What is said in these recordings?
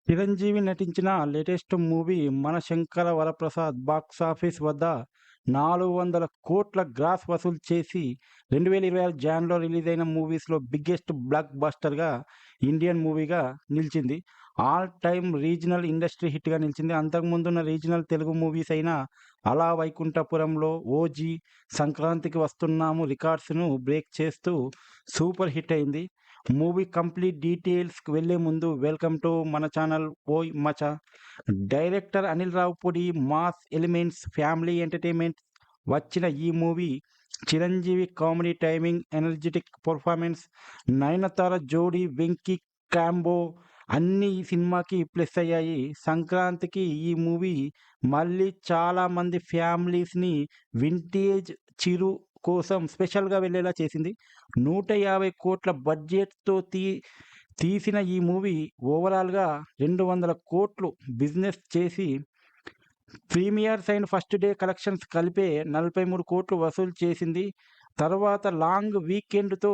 చిరంజీవి నటించిన latest movie 'మనశంకర Varaprasad' box office వద్ద 400 కోట్ల గ్రాస్ వసూలు చేసి 2026 జాన్‌లో రిలీజ్ అయిన మూవీస్‌లో బిగ్గెస్ట్ బ్లాక్ బస్టర్‌గా ఇండియన్ మూవీగా నిలిచింది. ఆల్ టైమ్ రీజనల్ ఇండస్ట్రీ హిట్‌గా నిలిచింది. అంతకుముందున్న రీజనల్ తెలుగు మూవీస్ అయిన 'అల వైకుంఠపురంలో', 'ఓజీ', 'సంక్రాంతికి వస్తున్నాము' రికార్డ్స్‌ను బ్రేక్ చేస్తూ సూపర్ హిట్ అయింది. మూవీ కంప్లీట్ డీటెయిల్స్‌కి వెళ్ళే ముందు వెల్కమ్ టు మన ఛానల్ ఓయ్ మచా. Director Anil Ravipudi mass elements, family entertainment వచ్చిన ఈ movie Chiranjeevi comedy timing, energetic performance, Nayanthara జోడీ, వెంకీ కాంబో అన్నీ ఈ సినిమాకి ప్లస్ అయ్యాయి. సంక్రాంతికి ఈ మూవీ మళ్ళీ చాలామంది ఫ్యామిలీస్‌ని వింటేజ్ చిరు కోసం స్పెషల్‌గా వెళ్ళేలా చేసింది. 150 కోట్ల బడ్జెట్‌తో తీసిన ఈ మూవీ ఓవరాల్‌గా 200 కోట్లు బిజినెస్ చేసి ప్రీమియర్స్ అయిన ఫస్ట్ డే కలెక్షన్స్ కలిపే 43 కోట్లు వసూలు చేసింది. తర్వాత లాంగ్ వీకెండ్‌తో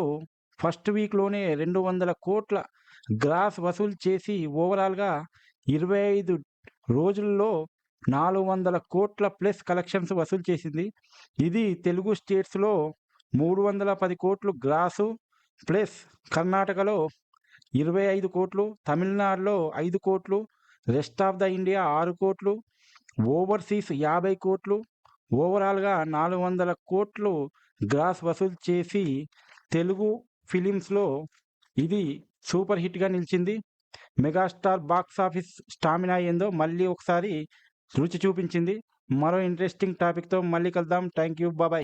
ఫస్ట్ వీక్‌లోనే 200 కోట్ల గ్రాస్ వసూలు చేసి ఓవరాల్‌గా 25 రోజుల్లో 400 కోట్ల ప్లస్ కలెక్షన్స్ వసూలు చేసింది. ఇది తెలుగు స్టేట్స్‌లో 310 కోట్లు గ్రాసు, ప్లస్ కర్ణాటకలో 25 కోట్లు, తమిళనాడులో 5 కోట్లు, రెస్ట్ ఆఫ్ ద ఇండియా 6 కోట్లు, ఓవర్సీస్ 50 కోట్లు, ఓవరాల్‌గా 400 కోట్లు గ్రాస్ వసూలు చేసి తెలుగు ఫిలిమ్స్‌లో ఇది సూపర్ హిట్‌గా నిలిచింది. మెగాస్టార్ బాక్సాఫీస్ స్టామినా ఏందో మళ్ళీ ఒకసారి రుచి చూపించింది. మరో ఇంట్రెస్టింగ్ టాపిక్‌తో మళ్ళీ కలుద్దాం. Thank you. బాయ్.